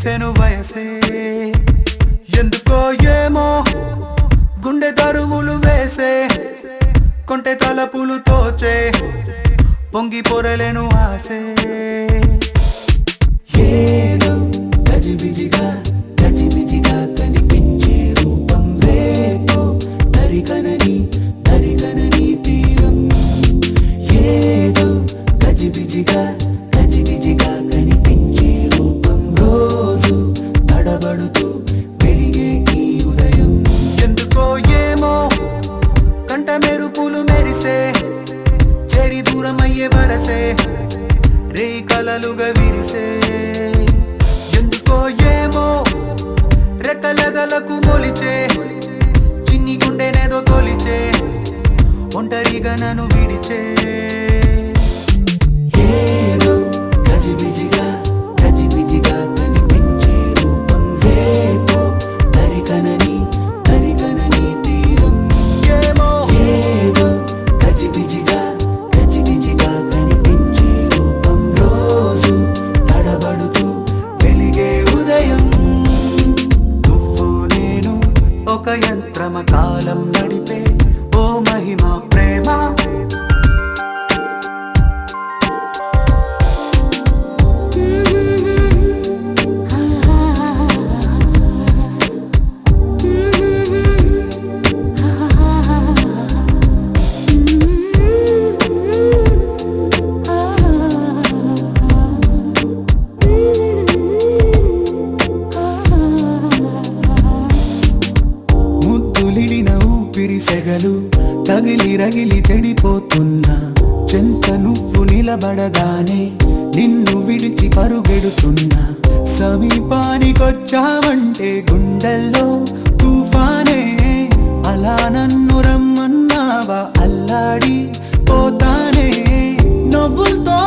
విరిసెను వయసే ఎందుకో ఏమో గుండె దరువులు వేసే కొంటె తలపులు తోచే పొంగి పొరలేను ఆసే ఏదో గజిబిజిగా కనిపించే రూపం రేపో తరిగనని తీరం ఏదో గజిబిజిగా కనిపించే రూపం రోజు తడబడుతూ వెలిగే ఈ ఉదయం ఎందుకో ఏమో కంట మెరుపులు మెరిసే చేరి దూరమయ్యే వరసే రే కలలుగా విరిసే ఎందుకో ఏమో రెక్కలెదలకు మొలిచే చిన్ని గుండెనేదో తొలిచే ఒంటరిగా నన్ను విడిచే ఏదో గజిబిజిగా కనిపించే రూపం రేపో తరిగనని తీరం ఏమో ఏదో గజిబిజిగా కనిపించే రూపం రోజు తడబడుతూ వెలిగే ఉదయం నువ్వు నేను ఒక యంత్రమ కాలం నడిపే ఓ మహిమ ప్రేమ సెగలు రగిలి చెడిపోతున్నా చెంత నువ్వు నిలబడగానే నిన్ను విడిచి పరుగెడుతున్నా సమీపానికొచ్చావంటే గుండెల్లో తుఫానే అలా నన్ను రమ్మన్నావా అల్లాడి పోతానే నవ్వుతో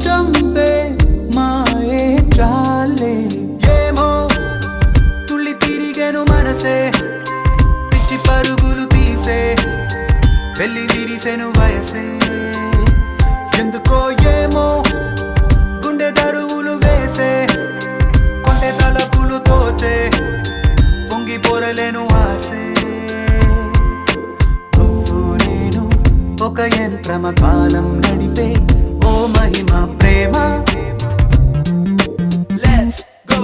చంపే మాయే చాలే ఏమో తుళ్ళి తిరిగేను మనసే పిచ్చి పరుగులు తీసే వెళ్ళి విరిసెను వయసే ఎందుకో ఏమో గుండె దరువులు వేసే కొంటె తలపులు తోచే పొంగి పొరలేను ఆసే నువ్వు నేను ఒక యంత్రమ కాలం నడిపే ఓ మహిమ ప్రేమ Let's go,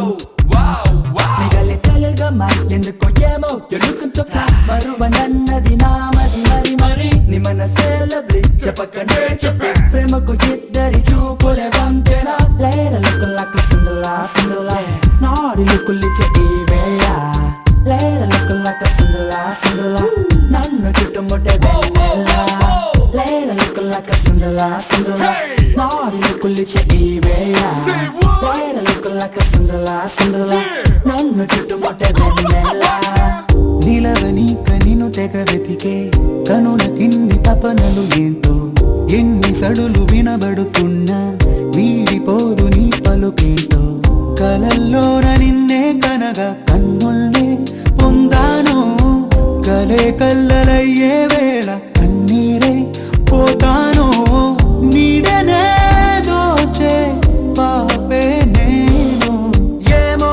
wow, wow. నిగలి తెలుగమ్మా ఎందుకో ఏమో you're looking to fly మరువనన్నది నామది మరి నీ మనసే lovely చెప్పకండే చెప్పే ప్రేమకు ఇద్దరి చూపులే వంతెనా లేర looking like a Cinderella నాడి లుక్కులిచ్చే ఈ వేళ లేర looking like a Cinderella నన్ను చుట్టుముట్టే వెన్నెల లేర looking like a Cinderella నాడి లుక్కులిచ్చే ఈ వేళ లేర looking like a Cinderella నన్ను చుట్టుముట్టే వెన్నెల నిలవని కనిను తెగ వెతికే కనుల కిన్ని తపనలు ఏంటో ఎన్ని సడులు వినబడుతున్నా వీడిపోదు నీ పలుకేంటో కలల్లోన నిన్నే కనగా కన్నుల్నే పొందాను కలే కల్లలయ్యే వేళ కన్నీరే పోతాను నీడనే దోచే పాపే నేను ఏమో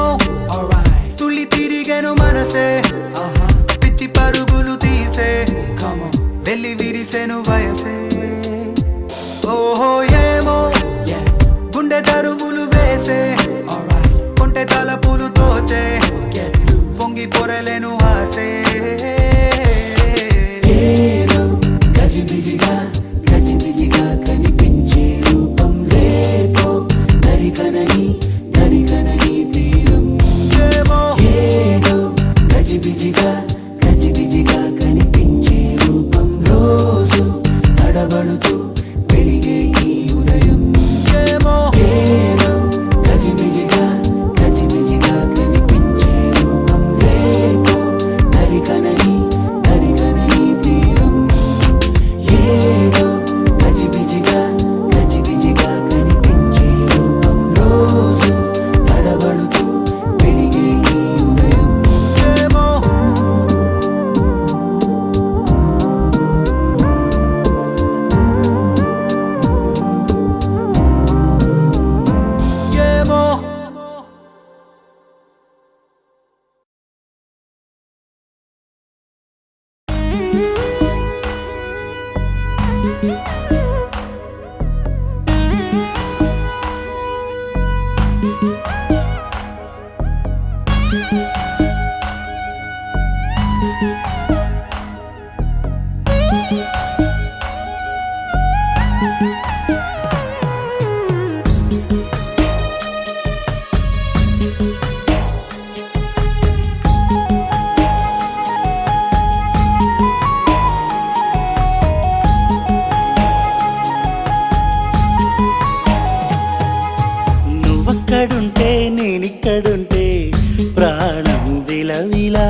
తుళ్ళి తిరిగేను మనసే పిచ్చి పరుగులు తీసే వెళ్ళి విరిసెను వయసే ఓహో ఏమో గుండె దరువులు వేసే కొంటె తలపులు తోచే పొంగి పొరలేను ఆసే ఏదో గజిబిజిగా కనిపించే రూపం రేపో తరిగనని తీరం ఏదో గజిబిజిగా కనిపించే రూపం రోజు తడబడుతూ వెలిగే ఈ ఉదయం ఏదో గజిబిజిగా కనిపించే రూపం రేపో నువ్వక్కడుంటే నేనిక్కడుంటే ప్రాణం విలవిలా.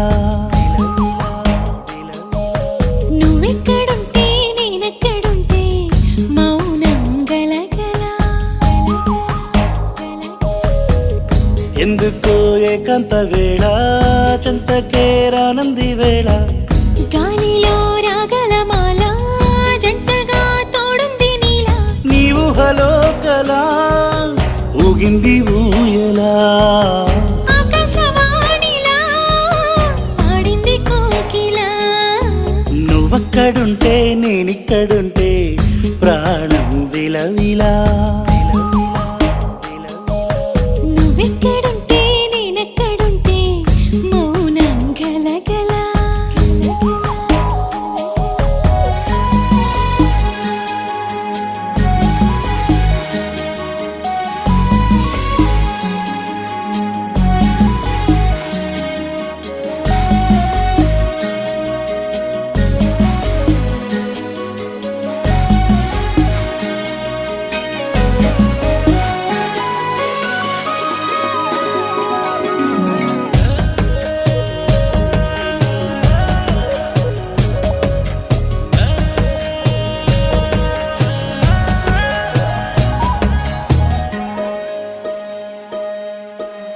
నువ్వెక్కడుంటే నేనెక్కడుంటే మౌనం గలగల. ఎందుకో ఏకాంత వేళ చెంతకే రానంది వేళ. గాలిలో రాగల మాల జంటగా తోడుంది నీలా. నీ ఊహలో కలా ఊగింది ఊయలా. ఆకాశవాణిలా పాడింది కోకిలా. నువ్వక్కడుంటే నేనిక్కడుంటే ప్రాణం విలవిలా. నువ్వెక్కడుంటే నేనెక్కడుంటే మౌనం గలగల.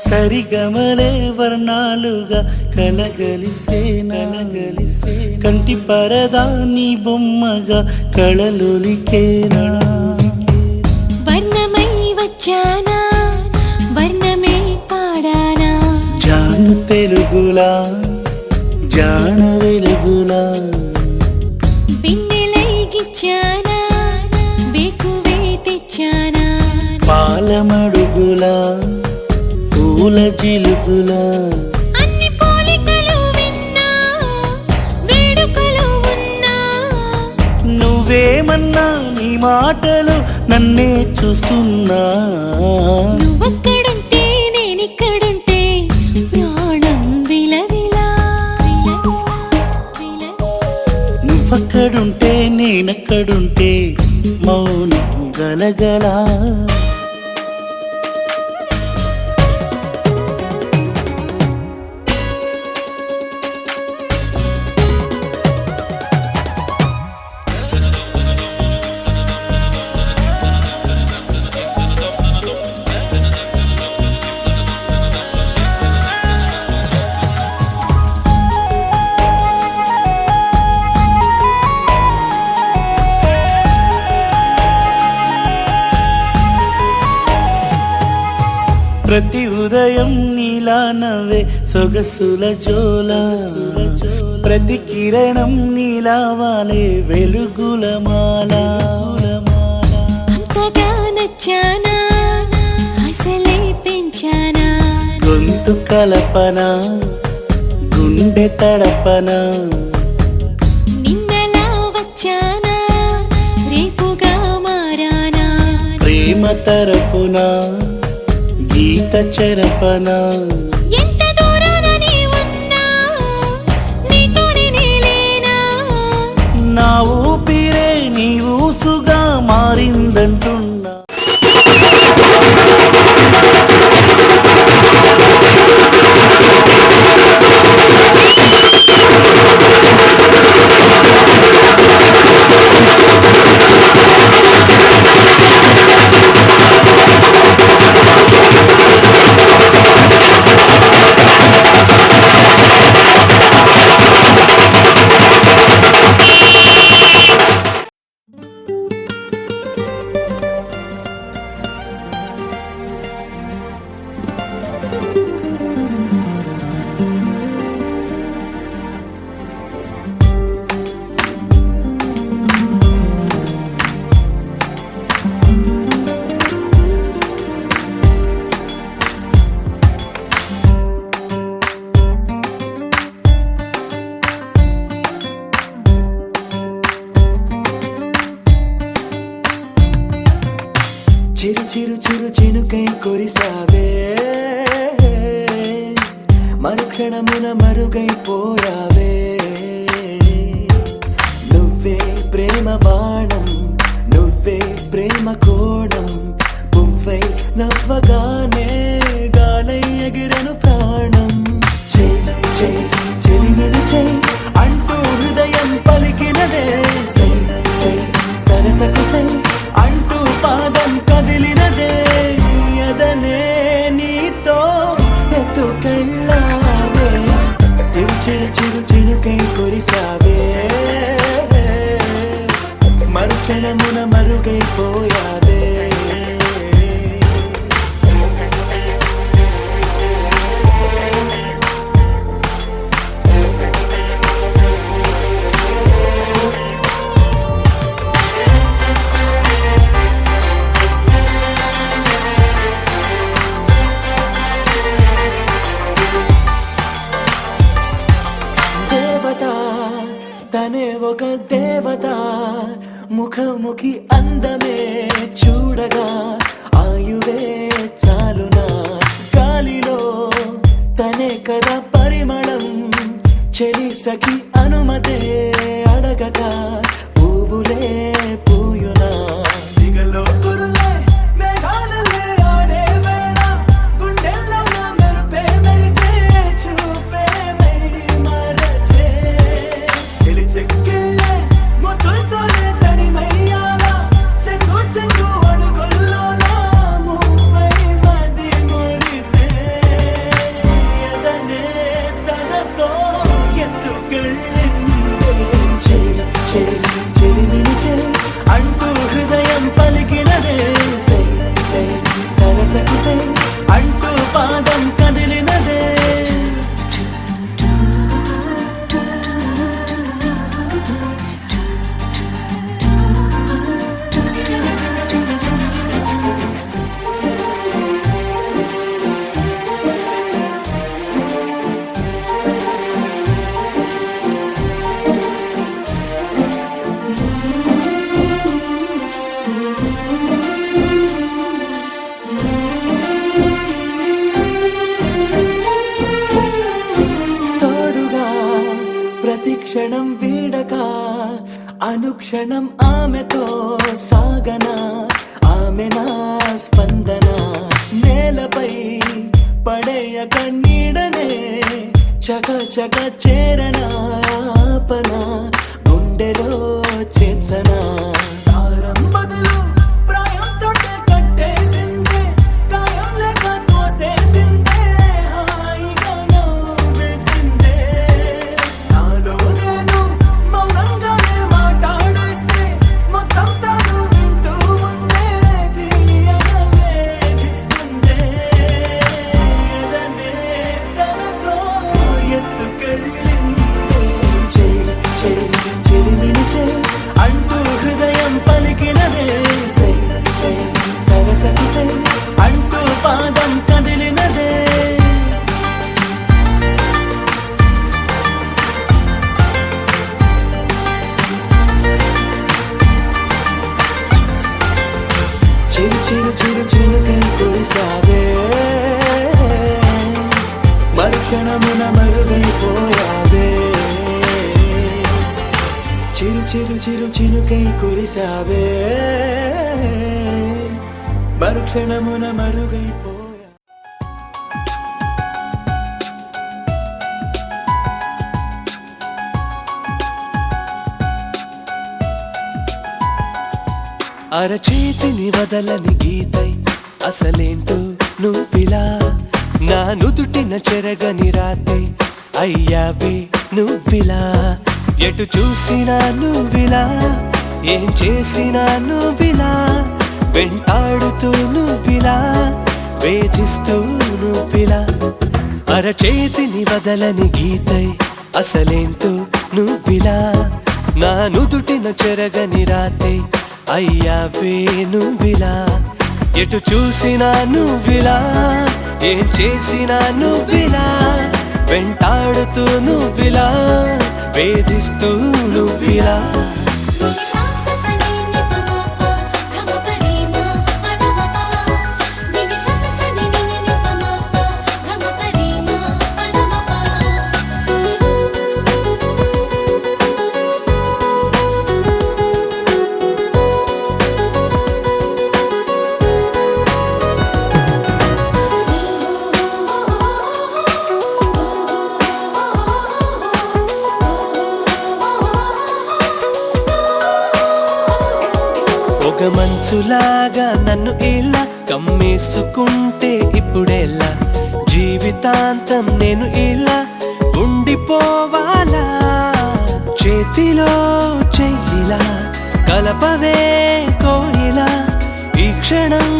సరిగమలే వర్ణాలుగా కలగలిసే నలగలిసే. కంటి పరదా నీ బొమ్మగా కళలొలికేనా. వర్ణమై వచ్చానా వర్ణమే పాడానా. జాను తెలుగులా జాన వెలుగులా. వెన్నెలై గిచ్చానా వేకువే తెచ్చానా. పాలమడుగులా పూల జిలుగులా. అన్ని పోలికలు విన్నా వేడుకలు ఉన్నా. నువ్వేమన్నా నీ మాటలు నన్నే చూస్తున్నా. నువ్వక్కడుంటే నేనిక్కడుంటే ప్రాణం విలవిలా. నువ్వక్కడుంటే నేనక్కడుంటే మౌనం గలగలా. ప్రతి ఉదయం నీలా నవ్వే సొగసుల జోల. ప్రతి కిరణం నీలా వాలే వెలుగుల మాల. అంతగా నచ్చానా అసలే పెంచానా. గొంతు కలపన గుండె తడపన. నిన్నలా వచ్చానా రేపుగా మారానా. ప్రేమ తరపున గీత చెరపన. ఎంత దూరాన నీ ఉన్నా నీతోనే నేలేనా. నా ఊపిరే నీ ఊసుగా మారిందంటున్నా. మరుక్షణమున మరుగైపోయావే నువ్వే ప్రేమ బాణం నువ్వే ప్రేమ కోణం పువ్వై నవ్వగానే గాలై ఎగిరెను ప్రాణం చెలిమిని చెయ్ అంటూ హృదయం పలికినదే సై సై సరసకు సై అంటూ పాదం కదిలినదే అదనే నీతో ఎత్తుకెళ్ళావే చిరు చిరుకై కురిసావే మరుక్షణమున మరుగైపోయావే తనే ఒక దేవత ముఖముఖి అందమే చూడగా ఆయువే చాలునా గాలిలో తనే కదా పరిమళం చెలి సఖి అనుమతే అడగగా పువ్వులే పూయునా దిగలో కురులే మేఘాలలే ఆడే వేళ గుండెల్లో నా మెరుపే మెరిసే చూపే మై మరచే చెలి చెక్కిళ్ళే ముద్దులతోనే తడిమయ్యాలా చెంగు చెంగు అడుగుల్లోనా ముప్పై మది మురిసే ఎదనే తనతో ఎత్తుకెళ్ళిందే చెలిమిని చెలి అంటూ హృదయం పలికినదే సై సై సరసకు సై అంటూ పాదం కదిలినదే ప్రతిక్షణం వీడక అనుక్షణం ఆమెతో సాగన ఆమె నా స్పందన నేలపై పడేయక నీడనే చక చక చేరన ఆపన గుండెలో చేర్చన తారం బదులు ప్రాయంతో కట్టేసిందే గాయం లేక తోసేసిందే హాయిగా నవ్వేసిందే నాలో నేను మౌనంగానే మాట్లాడేస్తే మొత్తం తాను వింటూ ఉందే తీయగా వేధిస్తుందే ఎదనే తనతో ఎత్తుకెళ్ళిందే చెలిమిని చెలి అంటూ హృదయం పలికినదే సై సై సరసకు సై అంటూ పాదం కదిలినదే చిరుకై కురిసావే మరుక్షణమున మరుగైపోయావే చిరుకై కురిసావే మరుక్షణమున మరుగైపోయా అరచేతిని వదలని గీతై అసలేంటో నువ్విలా నా నుదుటిన చెరగని రాతే అయ్యావే నువ్విలా ఎటు చూసినా నువ్విలా ఏం చేసినా నువ్విలా వెంటాడుతూ నువ్విలా వేధిస్తూ నువ్విలా అరచేతిని వదలని గీతై అసలేంటో నువ్విలా నా నుదుటిన చెరగని రాతే అయ్యావే నువ్విలా ఎటు చూసినా నువ్విలా ఏం చేసినా నువ్విలా వెంటాడుతూ నువ్విలా వేధిస్తూ నువ్విలా Ni మనసులాగా నన్ను ఇలా కమ్మేసుకుంటే ఇప్పుడెలా జీవితాంతం నేను ఇలా ఉండిపోవాలా చేతిలో చెయ్యిలా కలపవే కోయిలా ఈ క్షణం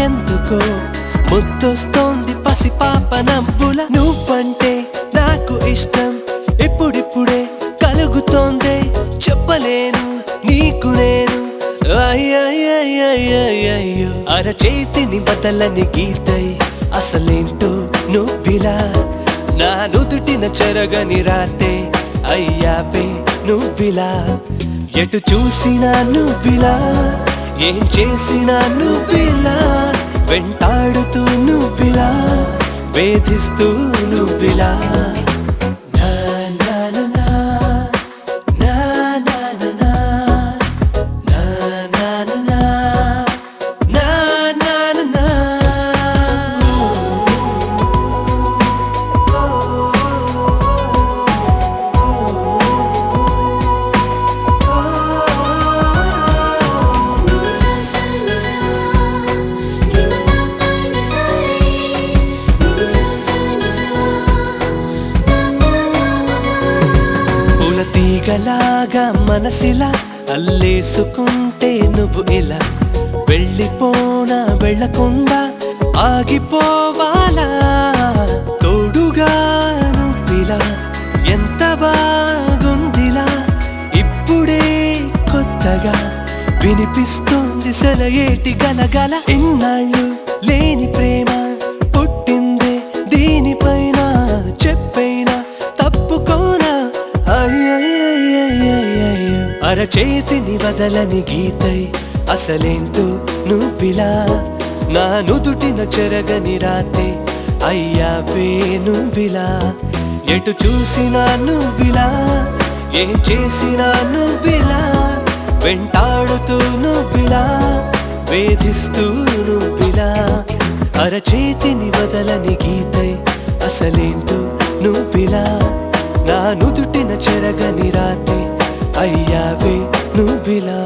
ఎందుకో ముద్దొస్తోంది పసిపాప నవ్వుల నువ్వంటే నాకు ఇష్టం ఇప్పుడిప్పుడే కలుగుతోందే చెప్పలేను నీకు నేను అయ్యయ్యయ్యయ్యయ్యో అరచేతిని బదలని గీతై అసలేంటో నువ్విలా నా నుదుటిన చెరగని రాతే అయ్యాపే నువ్విలా ఎటు చూసినా నువ్విలా ఏం చేసినా నువ్విలా వెంటాడుతూ నువ్విలా వేధిస్తూ నువ్విలా తీగలాగా మనసిలా అల్లేసుకుంటే నువ్వు ఇలా వెళ్ళిపోనా వెళ్ళకుండా ఆగిపోవాలా తోడుగా నువ్విలా ఎంత బాగుందిలా ఇప్పుడే కొత్తగా వినిపిస్తోంది సెలయేటి గలగల ఇన్నాళ్ళు లేని ప్రేమ పుట్టిందే దీనిపైన చెప్పైనా తప్పుకోనా అరచేతిని వదలని గీతై అసలేంటో నువ్విలా నా నుదుటిన చెరగని రాతే అయ్యావే నువ్విలా ఎటు చూసినా నువ్విలా ఏం చేసినా నువ్విలా వెంటాడుతూ నువ్విలా వేధిస్తూ నువ్విలా అరచేతిని వదలని గీతై అసలేంటో నువ్విలా నా నుదుటిన చెరగని రాతే అయ్యావే నువ్విలా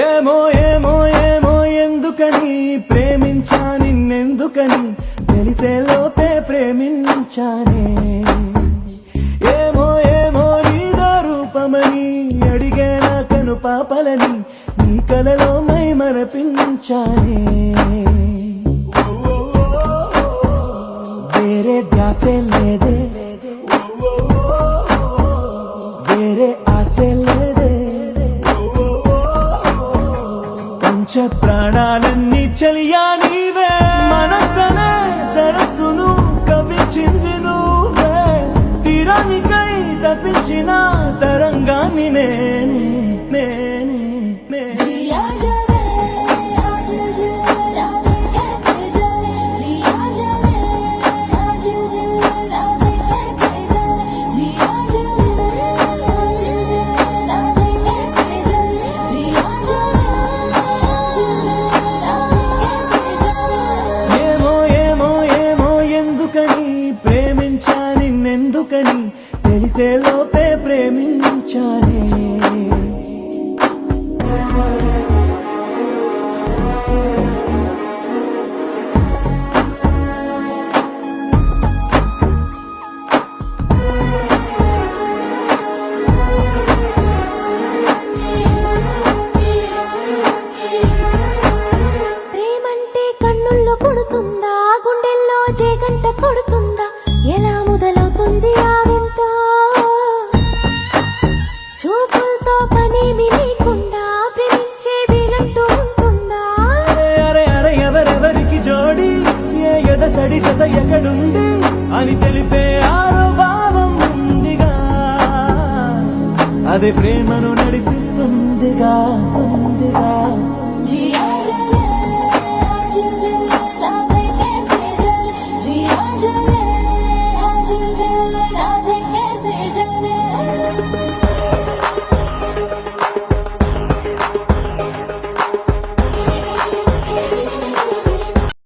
ఏమో ఏమో ఏమో ఎందుకని ప్రేమించా నిన్నెందుకని తెలిసే లోపే ప్రేమించానే ఏమో ఏమో నీదో రూపమని అడిగే నా కను పాపలని నీ కలలో మై మరపించానే వేరే ధ్యాసే లేదే వేరే ఆశే లేదే పంచ ప్రాణాలన్నీ చలియా నీవే మనసనే సరస్సును కవిచింది నువ్వే తీరానికై తప్పించిన తరంగాన్ని నేనే నేనే ప్రేమించా నిన్నెందుకని తెలిసే లోపే ప్రేమించానే ప్రేమంటే కన్నుల్లో పుడుతుందా గుండెల్లో జేగంట కొడుతుందా ఎలా మొదలవుతుంది ఆ వింత చూపులతో పనేమి లేకుండా ప్రేమించే వీలంటూ ఉంటుందా అరే అరే ఎవరెవరికి జోడి ఏ ఎదసడి జత ఎక్కడుంది అని తెలిపే ఆరో భావం ఉందిగా అదే ప్రేమను నడిపిస్తుందిగా ఉందిగా